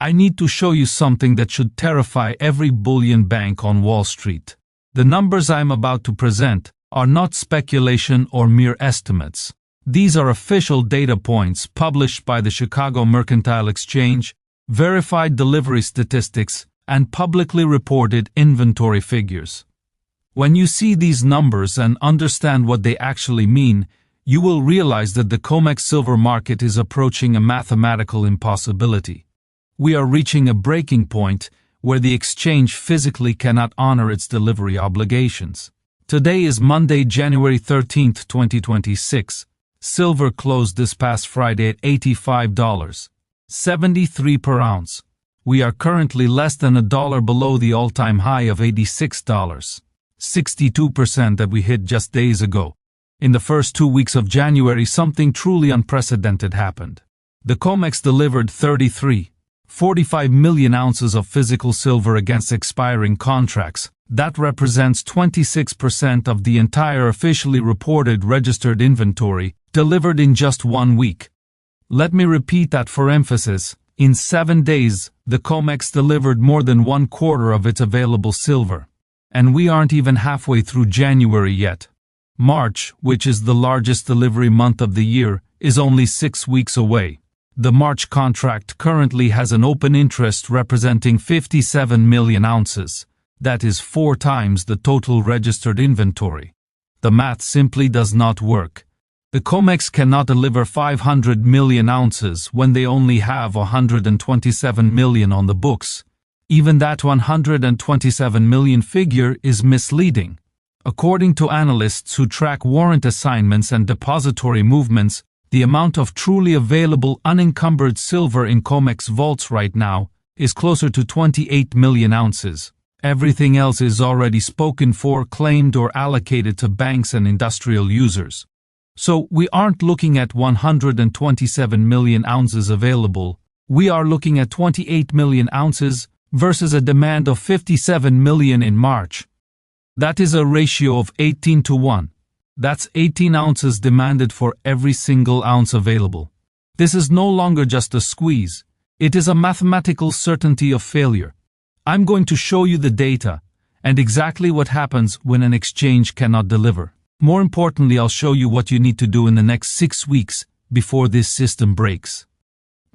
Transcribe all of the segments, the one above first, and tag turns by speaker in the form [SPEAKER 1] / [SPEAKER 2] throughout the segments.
[SPEAKER 1] I need to show you something that should terrify every bullion bank on Wall Street. The numbers I'm about to present are not speculation or mere estimates. These are official data points published by the Chicago Mercantile Exchange, verified delivery statistics, and publicly reported inventory figures. When you see these numbers and understand what they actually mean, you will realize that the COMEX silver market is approaching a mathematical impossibility. We are reaching a breaking point where the exchange physically cannot honor its delivery obligations. Today is Monday, January 13, 2026. Silver closed this past Friday at $85.73 per ounce. We are currently less than $1 below the all-time high of $86. 62% that we hit just days ago. In the first 2 weeks of January, something truly unprecedented happened. The COMEX delivered 45 million ounces of physical silver against expiring contracts. That represents 26% of the entire officially reported registered inventory, delivered in just 1 week. Let me repeat that for emphasis. In 7 days, the COMEX delivered more than 1/4 of its available silver. And we aren't even halfway through January yet. March, which is the largest delivery month of the year, is only 6 weeks away. The March contract currently has an open interest representing 57 million ounces. That is 4 times the total registered inventory. The math simply does not work. The COMEX cannot deliver 500 million ounces when they only have 127 million on the books. Even that 127 million figure is misleading. According to analysts who track warrant assignments and depository movements, the amount of truly available unencumbered silver in COMEX vaults right now is closer to 28 million ounces. Everything else is already spoken for, claimed, or allocated to banks and industrial users. So we aren't looking at 127 million ounces available. We are looking at 28 million ounces versus a demand of 57 million in March. That is a ratio of 18:1. That's 18 ounces demanded for every single ounce available. This is no longer just a squeeze. It is a mathematical certainty of failure. I'm going to show you the data and exactly what happens when an exchange cannot deliver. More importantly, I'll show you what you need to do in the next 6 weeks before this system breaks.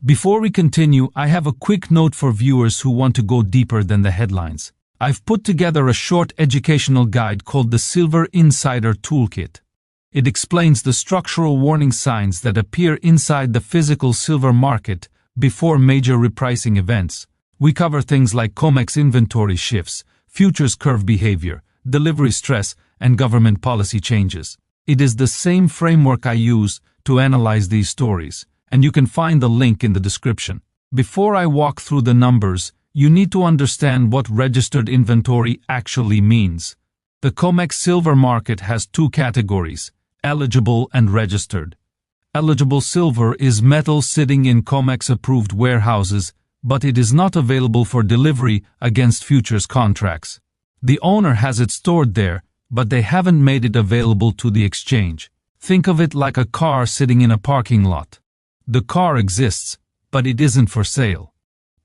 [SPEAKER 1] Before we continue, I have a quick note for viewers who want to go deeper than the headlines. I've put together a short educational guide called the Silver Insider Toolkit. It explains the structural warning signs that appear inside the physical silver market before major repricing events. We cover things like COMEX inventory shifts, futures curve behavior, delivery stress, and government policy changes. It is the same framework I use to analyze these stories, and you can find the link in the description. Before I walk through the numbers, you need to understand what registered inventory actually means. The COMEX silver market has 2 categories, eligible and registered. Eligible silver is metal sitting in COMEX-approved warehouses, but it is not available for delivery against futures contracts. The owner has it stored there, but they haven't made it available to the exchange. Think of it like a car sitting in a parking lot. The car exists, but it isn't for sale.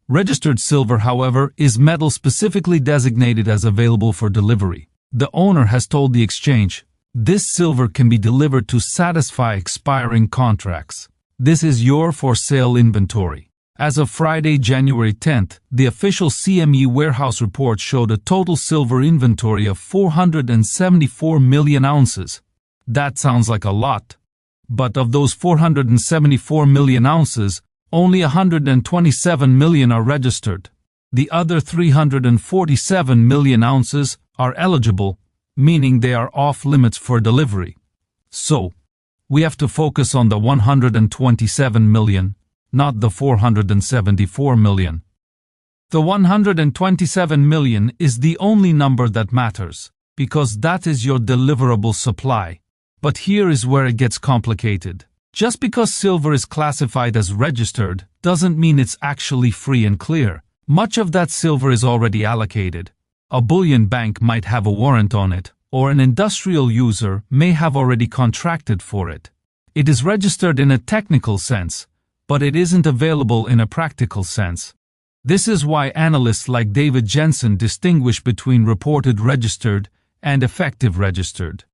[SPEAKER 1] Registered silver, however, is metal specifically designated as available for delivery. The owner has told the exchange, this silver can be delivered to satisfy expiring contracts. This is your for-sale inventory. As of Friday, January 10th, the official CME warehouse report showed a total silver inventory of 474 million ounces. That sounds like a lot. But of those 474 million ounces, only 127 million are registered. The other 347 million ounces are eligible, meaning they are off limits for delivery. So, we have to focus on the 127 million, not the 474 million. The 127 million is the only number that matters, because that is your deliverable supply. But here is where it gets complicated. Just because silver is classified as registered doesn't mean it's actually free and clear. Much of that silver is already allocated. A bullion bank might have a warrant on it, or an industrial user may have already contracted for it. It is registered in a technical sense, but it isn't available in a practical sense. This is why analysts like David Jensen distinguish between reported registered and effective registered.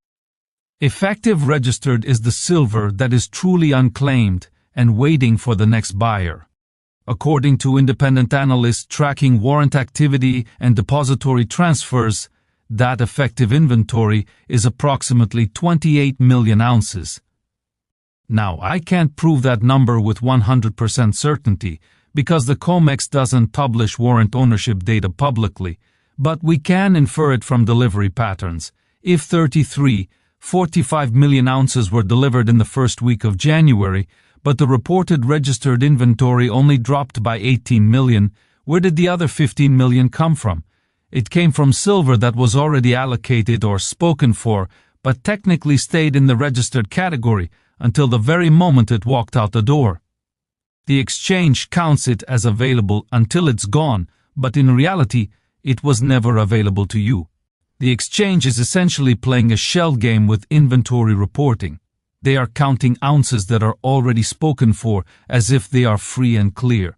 [SPEAKER 1] Effective registered is the silver that is truly unclaimed and waiting for the next buyer. According to independent analysts tracking warrant activity and depository transfers, that effective inventory is approximately 28 million ounces. Now, I can't prove that number with 100% certainty because the COMEX doesn't publish warrant ownership data publicly, but we can infer it from delivery patterns. If 45 million ounces were delivered in the first week of January, but the reported registered inventory only dropped by 18 million, where did the other 15 million come from? It came from silver that was already allocated or spoken for, but technically stayed in the registered category until the very moment it walked out the door. The exchange counts it as available until it's gone, but in reality, it was never available to you. The exchange is essentially playing a shell game with inventory reporting. They are counting ounces that are already spoken for as if they are free and clear.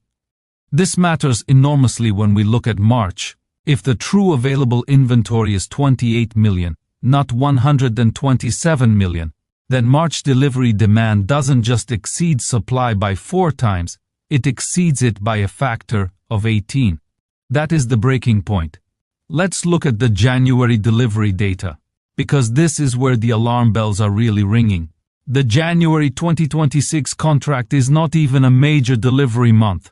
[SPEAKER 1] This matters enormously when we look at March. If the true available inventory is 28 million, not 127 million, then March delivery demand doesn't just exceed supply by 4 times, it exceeds it by a factor of 18. That is the breaking point. Let's look at the January delivery data, because this is where the alarm bells are really ringing. The January 2026 contract is not even a major delivery month.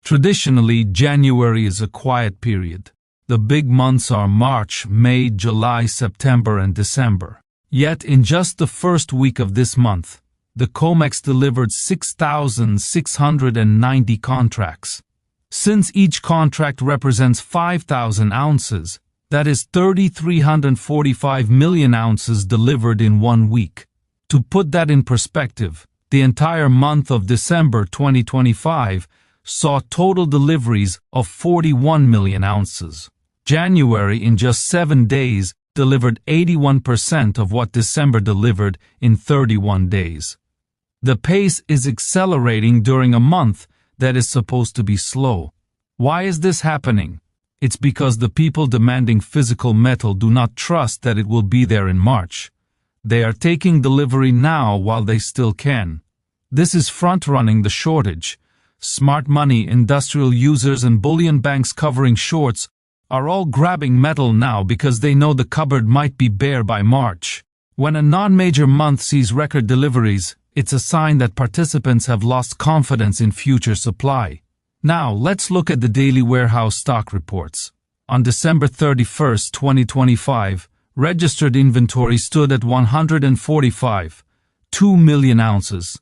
[SPEAKER 1] Traditionally, January is a quiet period. The big months are March, May, July, September, and December. Yet, in just the first week of this month, the COMEX delivered 6,690 contracts. Since each contract represents 5,000 ounces, that is 3,345 million ounces delivered in 1 week. To put that in perspective, the entire month of December 2025 saw total deliveries of 41 million ounces. January, in just 7 days, delivered 81% of what December delivered in 31 days. The pace is accelerating during a month that is supposed to be slow. Why is this happening? It's because the people demanding physical metal do not trust that it will be there in March. They are taking delivery now while they still can. This is front-running the shortage. Smart money, industrial users, and bullion banks covering shorts are all grabbing metal now because they know the cupboard might be bare by March. When a non-major month sees record deliveries, it's a sign that participants have lost confidence in future supply. Now, let's look at the daily warehouse stock reports. On December 31, 2025, registered inventory stood at 145.2 million ounces.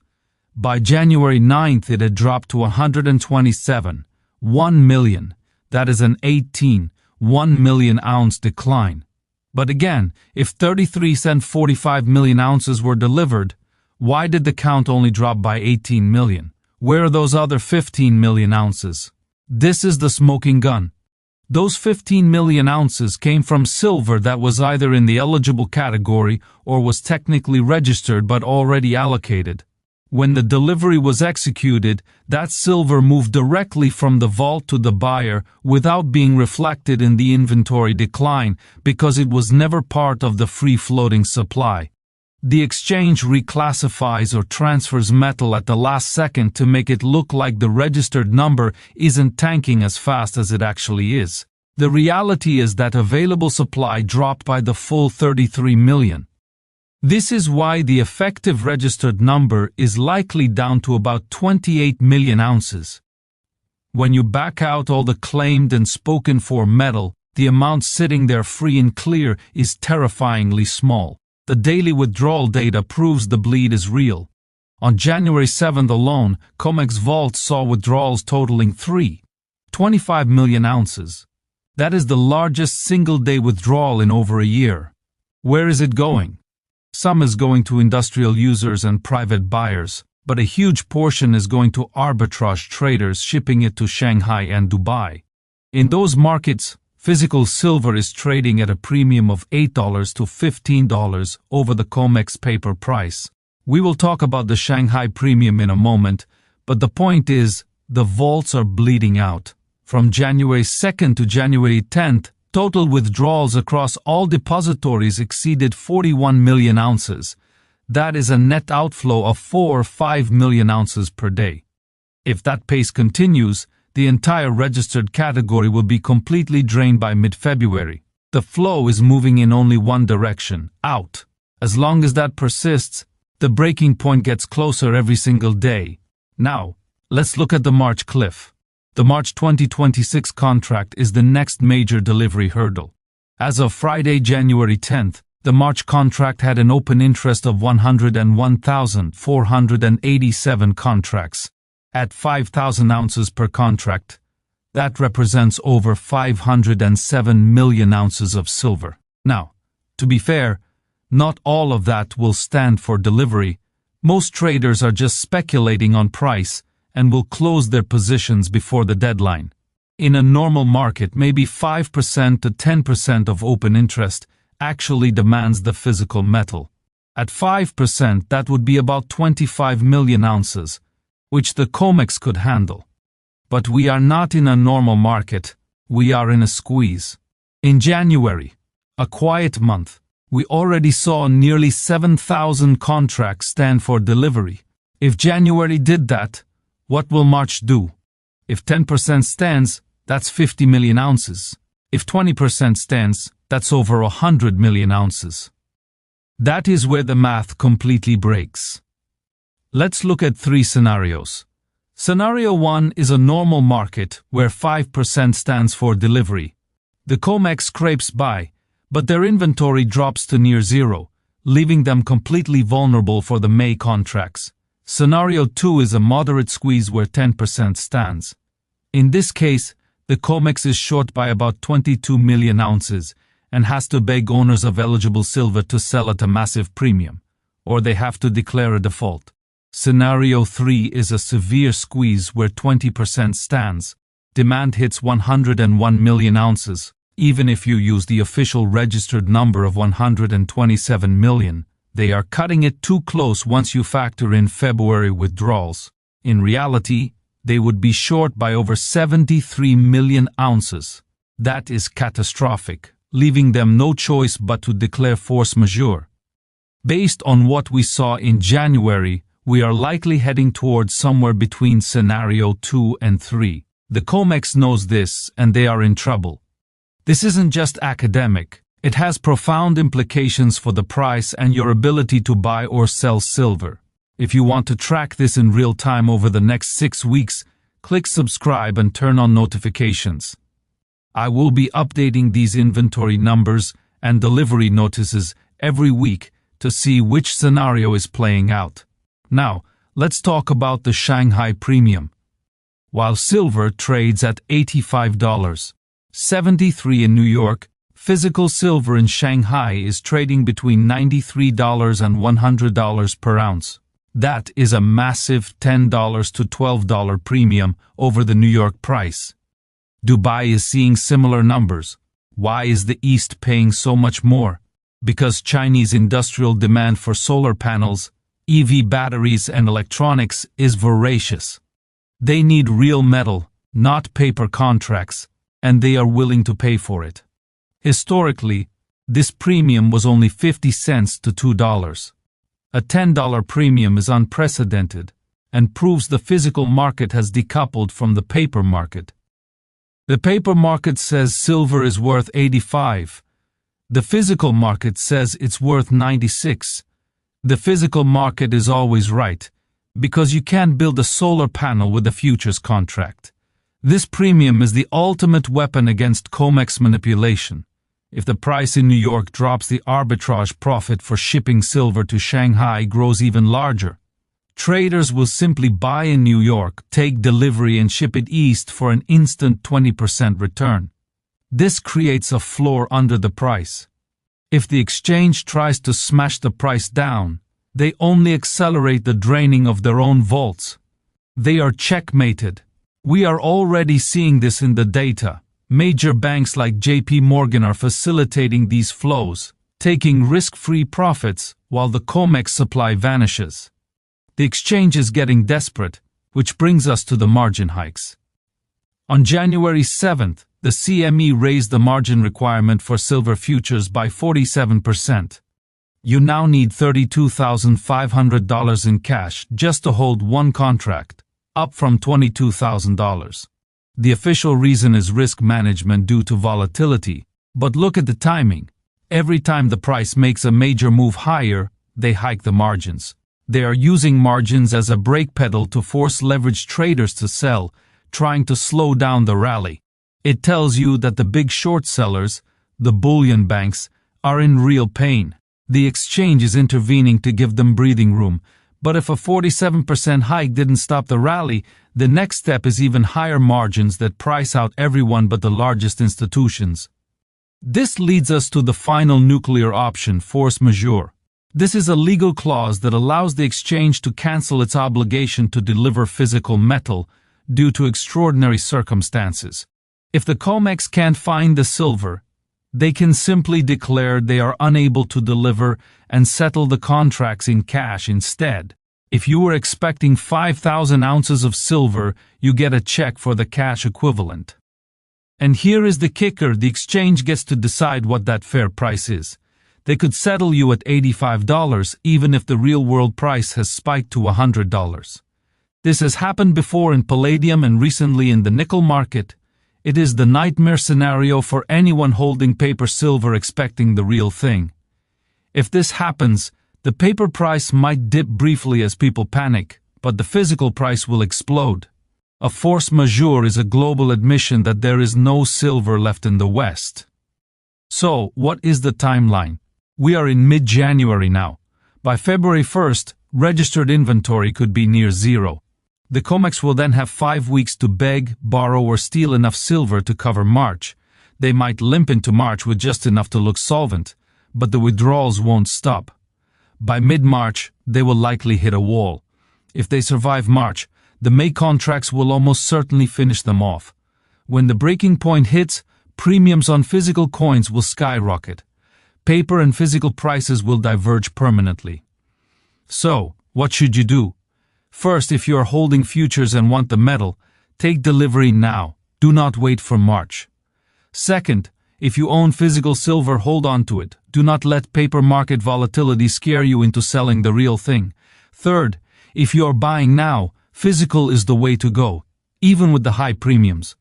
[SPEAKER 1] By January 9th, it had dropped to 127.1 million. That is an 18.1 million ounce decline. But again, if 45 million ounces were delivered, why did the count only drop by 18 million? Where are those other 15 million ounces? This is the smoking gun. Those 15 million ounces came from silver that was either in the eligible category or was technically registered but already allocated. When the delivery was executed, that silver moved directly from the vault to the buyer without being reflected in the inventory decline because it was never part of the free-floating supply. The exchange reclassifies or transfers metal at the last second to make it look like the registered number isn't tanking as fast as it actually is. The reality is that available supply dropped by the full 33 million. This is why the effective registered number is likely down to about 28 million ounces. When you back out all the claimed and spoken for metal, the amount sitting there free and clear is terrifyingly small. The daily withdrawal data proves the bleed is real. On January 7th alone, COMEX Vault saw withdrawals totaling 3.25 million ounces. That is the largest single-day withdrawal in over a year. Where is it going? Some is going to industrial users and private buyers, but a huge portion is going to arbitrage traders shipping it to Shanghai and Dubai. In those markets, physical silver is trading at a premium of $8 to $15 over the COMEX paper price. We will talk about the Shanghai premium in a moment, but the point is, the vaults are bleeding out. From January 2nd to January 10th, total withdrawals across all depositories exceeded 41 million ounces. That is a net outflow of 4 or 5 million ounces per day. If that pace continues, the entire registered category will be completely drained by mid-February. The flow is moving in only one direction, out. As long as that persists, the breaking point gets closer every single day. Now, let's look at the March cliff. The March 2026 contract is the next major delivery hurdle. As of Friday, January 10th, the March contract had an open interest of 101,487 contracts. At 5,000 ounces per contract, that represents over 507 million ounces of silver. Now, to be fair, not all of that will stand for delivery. Most traders are just speculating on price and will close their positions before the deadline. In a normal market, maybe 5% to 10% of open interest actually demands the physical metal. At 5%, that would be about 25 million ounces, which the COMEX could handle. But we are not in a normal market, we are in a squeeze. In January, a quiet month, we already saw nearly 7,000 contracts stand for delivery. If January did that, what will March do? If 10% stands, that's 50 million ounces. If 20% stands, that's over 100 million ounces. That is where the math completely breaks. Let's look at 3 scenarios. Scenario 1 is a normal market where 5% stands for delivery. The COMEX scrapes by, but their inventory drops to near zero, leaving them completely vulnerable for the May contracts. Scenario 2 is a moderate squeeze where 10% stands. In this case, the COMEX is short by about 22 million ounces and has to beg owners of eligible silver to sell at a massive premium, or they have to declare a default. Scenario 3 is a severe squeeze where 20% stands. Demand hits 101 million ounces, even if you use the official registered number of 127 million. They are cutting it too close once you factor in February withdrawals. In reality, they would be short by over 73 million ounces. That is catastrophic, leaving them no choice but to declare force majeure. Based on what we saw in January, we are likely heading towards somewhere between scenario 2 and 3. The COMEX knows this, and they are in trouble. This isn't just academic. It has profound implications for the price and your ability to buy or sell silver. If you want to track this in real time over the next 6 weeks, click subscribe and turn on notifications. I will be updating these inventory numbers and delivery notices every week to see which scenario is playing out. Now, let's talk about the Shanghai premium. While silver trades at $85.73 in New York, physical silver in Shanghai is trading between $93 and $100 per ounce. That is a massive $10 to $12 premium over the New York price. Dubai is seeing similar numbers. Why is the East paying so much more? Because Chinese industrial demand for solar panels, EV batteries and electronics is voracious. They need real metal, not paper contracts, and they are willing to pay for it. Historically, this premium was only 50 cents to $2. A $10 premium is unprecedented and proves the physical market has decoupled from the paper market. The paper market says silver is worth 85. The physical market says it's worth 96. The physical market is always right, because you can't build a solar panel with a futures contract. This premium is the ultimate weapon against COMEX manipulation. If the price in New York drops, the arbitrage profit for shipping silver to Shanghai grows even larger. Traders will simply buy in New York, take delivery and ship it east for an instant 20% return. This creates a floor under the price. If the exchange tries to smash the price down, they only accelerate the draining of their own vaults. They are checkmated. We are already seeing this in the data. Major banks like JP Morgan are facilitating these flows, taking risk-free profits while the COMEX supply vanishes. The exchange is getting desperate, which brings us to the margin hikes. On January 7th, the CME raised the margin requirement for silver futures by 47%. You now need $32,500 in cash just to hold one contract, up from $22,000. The official reason is risk management due to volatility, but look at the timing. Every time the price makes a major move higher, they hike the margins. They are using margins as a brake pedal to force leveraged traders to sell, trying to slow down the rally. It tells you that the big short sellers, the bullion banks, are in real pain. The exchange is intervening to give them breathing room, but if a 47% hike didn't stop the rally, the next step is even higher margins that price out everyone but the largest institutions. This leads us to the final nuclear option, force majeure. This is a legal clause that allows the exchange to cancel its obligation to deliver physical metal due to extraordinary circumstances. If the COMEX can't find the silver, they can simply declare they are unable to deliver and settle the contracts in cash instead. If you were expecting 5,000 ounces of silver, you get a check for the cash equivalent. And here is the kicker: the exchange gets to decide what that fair price is. They could settle you at $85 even if the real-world price has spiked to $100. This has happened before in palladium and recently in the nickel market. It is the nightmare scenario for anyone holding paper silver expecting the real thing. If this happens, the paper price might dip briefly as people panic, but the physical price will explode. A force majeure is a global admission that there is no silver left in the West. So, what is the timeline? We are in mid-January now. By February 1st, registered inventory could be near zero. The COMEX will then have 5 weeks to beg, borrow or steal enough silver to cover March. They might limp into March with just enough to look solvent, but the withdrawals won't stop. By mid-March, they will likely hit a wall. If they survive March, the May contracts will almost certainly finish them off. When the breaking point hits, premiums on physical coins will skyrocket. Paper and physical prices will diverge permanently. So, what should you do? First, if you are holding futures and want the metal, take delivery now. Do not wait for March. Second, if you own physical silver, hold on to it. Do not let paper market volatility scare you into selling the real thing. Third, if you are buying now, physical is the way to go, even with the high premiums.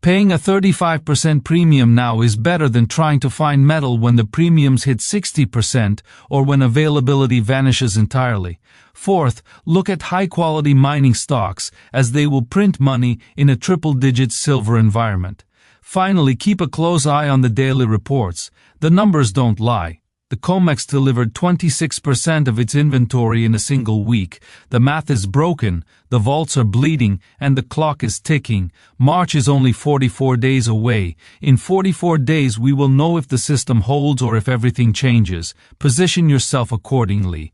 [SPEAKER 1] Paying a 35% premium now is better than trying to find metal when the premiums hit 60% or when availability vanishes entirely. Fourth, look at high-quality mining stocks, as they will print money in a triple-digit silver environment. Finally, keep a close eye on the daily reports. The numbers don't lie. The COMEX delivered 26% of its inventory in a single week. The math is broken, the vaults are bleeding, and the clock is ticking. March is only 44 days away. In 44 days we will know if the system holds or if everything changes. Position yourself accordingly.